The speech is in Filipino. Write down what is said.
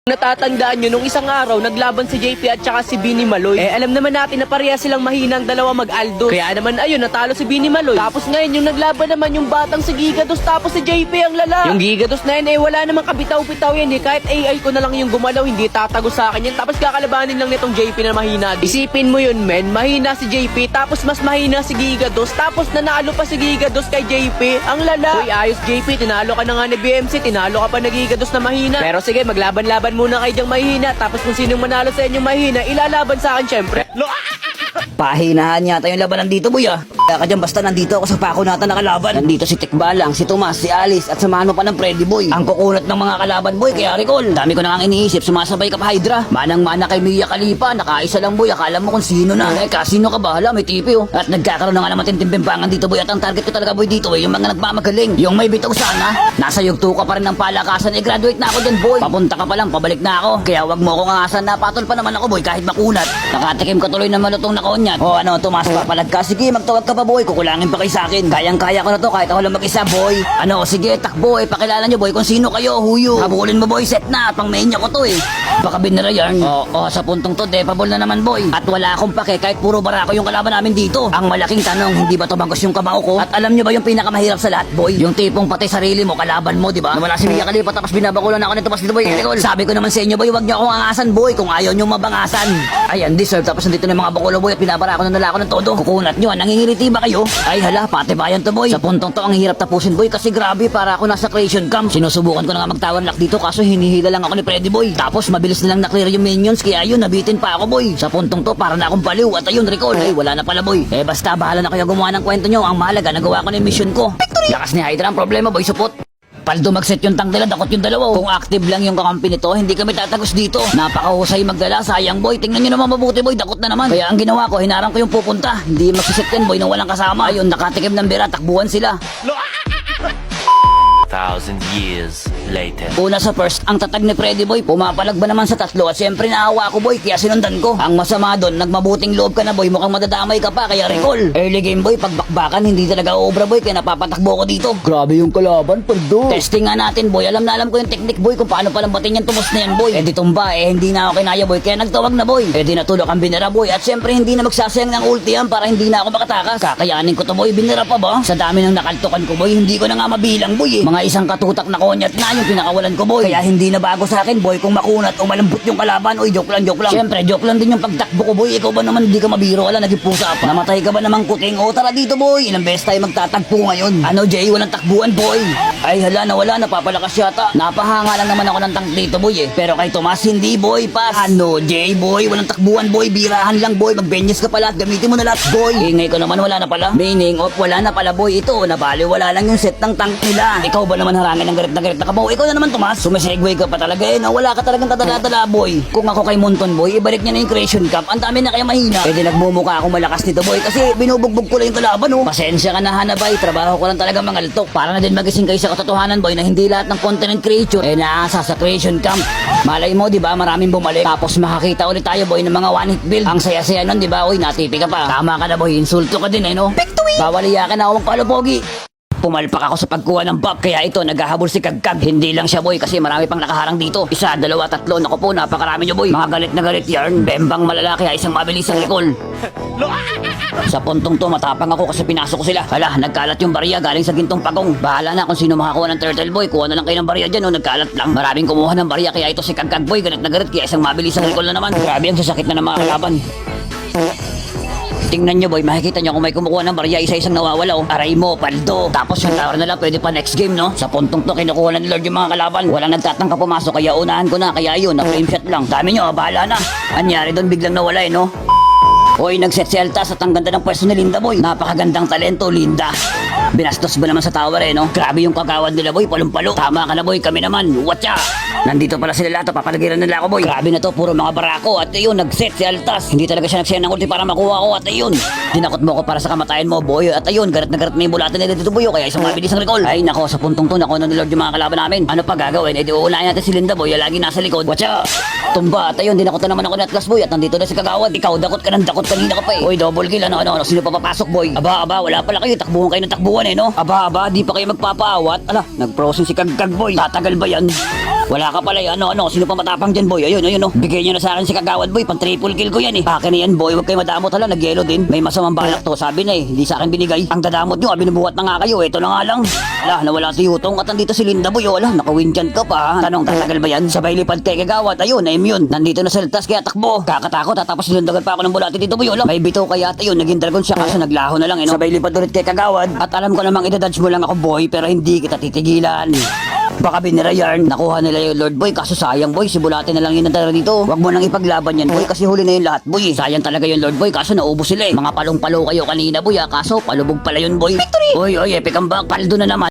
Natatandaan nyo, nung isang araw, naglaban si JP at saka si Bini Maloy. Alam naman natin na pareha silang mahina ang dalawa mag-Aldo. Kaya naman, ayun, natalo si Bini Maloy. Tapos ngayon, yung naglaban naman yung batang si Gigados, tapos si JP ang lala. Yung Gigados na yun, wala namang kabitaw-bitaw yan Kahit AI ko na lang yung gumalaw, hindi tatago sa akin yan. Tapos kakalabanin lang nitong JP na mahina. Isipin mo yun, men. Mahina si JP, tapos mas mahina si Gigados. Tapos nanalo pa si Gigados kay JP. Ang lala. Uy, ayos JP, tinalo ka na nga ni BMC, tinalo ka pa na Gigados na mahina. Pero sige, maglaban-laban muna kayo diyang mahina. Tapos kung sinong manalo sa inyong mahina, ilalaban sa akin syempre. Pahinahan yata yung labanan dito, boy, Kaya ka dyan, basta nandito ako sa pako natin nakalaban. Nandito si Tikbalang, si Tomas, si Alice, at samahan mo pa ng Freddy, boy. Ang kukunat ng mga kalaban, boy, kaya recall. Dami ko na nga iniisip, sumasabay ka pa, Hydra. Manang-mana kay Mia Khalifa, nakaisa lang, boy. Akala mo kung sino na. Kasino ka ba? Hala, may tipi, At nagkakaroon na nga naman tintimbimbangan dito, boy. At ang target ko talaga, boy, dito, yung mga nagmamagaling. Yung may bitaw sana. Nasa yugto ka pa rin ng palakasan, graduate na ako dyan, boy. Papunta ka pa lang, pabalik na ako. Kaya wag mo akong angasan na patol pa naman ako, boy, kahit makunat. Nakatikim ka tuloy ng malutong na kaunyan. O ano, Tomas, papalag ka. Sige, magtawag ka pa, boy. Kukulangin pa kayo sa akin. Kayang-kaya ko na to kahit ako lang mag-isa, boy. Ano, sige, takbo, pakilala nyo, boy, kung sino kayo, huyo. Habulin mo, boy, set na. Pang main ko to, Baka binira yarn. Sa puntong to, depable na naman, boy. At wala akong pake kahit puro barako yung kalaban namin dito. Ang malaking tanong, hindi ba tumagos yung kamao ko? At alam nyo ba yung pinakamahirap sa lahat, boy? Yung tipong patay sarili mo, kalaban mo, di ba? Nawala si Mia Khalifa tapos binabakulan ako nito, dito, boy. Sabi ko naman sa inyo, boy, wag nyo akong angasan, boy, kung ayaw nyo mabangasan. Ayan, deserve. Tapos nandito na yung mga bakulo, boy, at binabarako na nila ako ng todo. Kukunat nyo, nangingiliti ba kayo? Ay hala, pati bayan to, boy. Sa puntong to, ang hirap tapusin, boy, kasi grabe, para ako nasa creation camp. Sinusubukan ko na nga mag-tower lock dito, kaso hinihila lang ako ni Freddy, boy. Tapos mabilis na lang na-clear yung minions, kaya yun, nabitin pa ako, boy. Sa puntong to, para na akong baliw. At ayun, recall, wala na pala, boy. Basta, bahala na kayo gumawa ng kwento nyo. Ang mahalaga, nagawa ko na yung mission ko. Victory! Lakas ni Hydra, ang problema, boy, support. Paldo mag-set yung tank nila, dakot yung dalawa. Kung active lang yung kakampi nito, hindi kami tatagos dito. Napakahusay magdala, sayang, boy. Tingnan nyo naman mabuti, boy, dakot na naman. Kaya ang ginawa ko, hinarang ko yung pupunta. Hindi magsiset yan, boy, nang walang kasama. Ayun, nakatikim ng bira, takbuhan sila. 1,000 years later. Una sa first, ang tatag ni Freddy, boy, pumapalag ba naman sa tatlo at syempre naawa ko, boy, kaya sinundan ko. Ang masama doon, nagmabuting loob ka na, boy, mukhang madadamay ka pa, kaya recall. Early game, boy, pagbakbakan, hindi talaga obra, boy, kaya napapatakbo ko dito. Grabe yung kalaban, paldo. Testing nga natin, boy, alam na alam ko yung technique, boy, kung paano palambatin yan, tumos na yan, boy. Di tumba, hindi na ako kinaya, boy, kaya nagtawag na, boy. Di natulog ang binara, boy, at syempre hindi na magsasayang ng ulti yan para hindi na ako makatakas. Kakayanin ko to, boy, binara pa ba? Sa dami ng nakaltukan ko, boy, hindi ko na nga mabilang, boy, Mga isang katutak na konyat na yung pinakawalan ko, boy. Kaya hindi na bago sa akin, boy, kung makunat o malambot yung kalaban. Uy, joke lang, joke lang. Siyempre, joke lang din yung pagtakbo ko, boy. Ikaw ba naman hindi ka mabiro? Wala, naging pusa pa. Namatay ka ba naman kuting? O, tara dito, boy. Ilang beses tayo magtatagpo ngayon. Ano, Jay? Walang takbuhan, boy. Ay, hala, nawala. Napapalakas yata. Napahanga lang naman ako ng tank dito, boy, Pero kay Tomas, hindi, boy. Pass. Ano, Jay, boy? Walang takbuhan, boy. Birahan lang, boy. Magbenyes ka pala at gamitin mo na lahat, boy. Ingay ko naman, wala na pala. Meaning of, wala na pala, boy. Ito, nabali, wala lang yung set ng tank nila. Ikaw ba naman harangin ng garit na kabaw? Ikaw na naman, Tomas. Sumisegway ka pa talaga, na wala ka talagang tadala-tala, boy. Kung ako kay Monton, boy, ibalik niya na yung creation camp. Ang dami na kaya mahina. Di nagmumukha akong malakas nito, boy, kasi binubugbog ko lang yung kalaban, Pasensya ka na, Hanabay. Trabaho ko lang talaga mga altok. Para na din magising kayo sa katotohanan, boy, na hindi lahat ng content creature naasa sa creation camp. Malay mo, di ba, maraming bumalik. Tapos makakita ulit tayo, boy, ng mga one-hit build. Ang saya-saya nun, di ba, uy, natipi ka pa. Tama ka na, boy, insulto ka din, no? Victory! Bawal iyakan na akong kalopogi. Pumalpak ako sa pagkuha ng buff, kaya ito, naghahabol si Kagkag. Hindi lang siya, boy, kasi marami pang nakaharang dito. Isa, dalawa, tatlo, naku po, napakarami nyo, boy. Mga galit na galit yarn, bembang malala, kaya isang mabilis ang recall. Sa puntong to, matapang ako kasi pinasok ko sila. Hala, nagkalat yung barya galing sa gintong pagong. Bahala na kung sino makakuha ng turtle, boy. Kuha na lang kayo ng barya dyan, nagkalat lang. Maraming kumuha ng barya, kaya ito si Kagkag, boy, galit na galit, kaya isang mabilis ang recall na naman. Grabe ang sasakit na ng mga kalaban. Tingnan nyo, boy, makikita nyo kung may kumukuha ng barya, isa-isang nawawala, Aray mo, paldo. Tapos yung tower na lang, pwede pa next game, no? Sa puntong to, kinukuha na ni Lord yung mga kalaban. Walang nagtatangka pumasok, kaya unahan ko na. Kaya yun, na-frame shot lang. Dami nyo, bahala na. Anyari doon, biglang nawala, no? Hoy, nag-set si Altas at ang ganda ng pwesto ni Linda, boy. Napakagandang talento, Linda. Binastos ba naman sa tower, no? Grabe yung kagawad nila, boy, palong-palo. Tama ka na, boy, kami naman. Watcha! Nandito pala sila lahat, papalagiran nila ako, boy. Grabe na to, puro mga barako. At ayun, nag-set si Altas. Hindi talaga siya nagsaya ng ulti para makuha ko. At ayun, dinakot mo ko para sa kamatayan mo, boy. At ayun, garat na garat na yung bulatan nila dito, boy. Kaya isang mabilis ang recall. Ay, nako, sa puntong to, nakuha na ni Lord yung mga kalaban namin. Ano pa gagawin? Di uunahin natin si Linda, boy. Lagi nasa likod. Watcha! Tumba. At ayun, dinakot na naman ako ni Atlas, boy. At nandito na si Kagawad. Ikaw, dakot ka ng dakot kanina ka pa, Uy, double kill, ano, sino pa papasok, boy? Aba, wala pala kayo. Takbuhan kayo ng takbuhan, no? Aba, di pa kayo magpapaawat. Ala, nag-frozen si Kagkag, boy. Tatagal ba yan? Wala ka pala, ano, sino pa matapang dyan, boy? Ayun, oh. Bigay nyo na sa akin si Kagawad, boy. Pang triple kill ko yan, eh. Akin na yan, boy. Huwag kayo madamot, hala. Nag-yellow din. May masamang balak to. Sabi na, eh. Hindi sa akin binigay. Ang dadamot nyo, binubuhat na nga kayo. Ito na nga lang. Ala, nawala si Yutong. At nandito si Linda, boy. Ala, naka-winchant ka pa, ha? Tanong, tatagal ba yan? Sabay lipad kay Kagawad. Ayun, na-immune. Nandito na sa litas, kaya takbo. Kakatakot, tapos sinundagan pa ako ng bulati dito, boy. Ala, may bitaw kaya at ayun, naging dragon siya kaso naglaho na lang, eh. No? Sabay lipad ulit kay Kagawad. At alam ko namang idadodge mo lang ako, boy. Pero hindi kita titigilan. Baka binira yarn. Nakuha nila yung Lord Boy. Kaso sayang, boy. Si Bulate na lang yun natara dito. Wag mo nang ipaglaban yan, boy. Kasi huli na yung lahat, boy. Sayang talaga yung Lord Boy. Kaso naubos sila, eh. Mga palong-palo kayo kanina, boy. Kaso palubog pala yun, boy. Victory! Oy, epic comeback. Paldo na naman.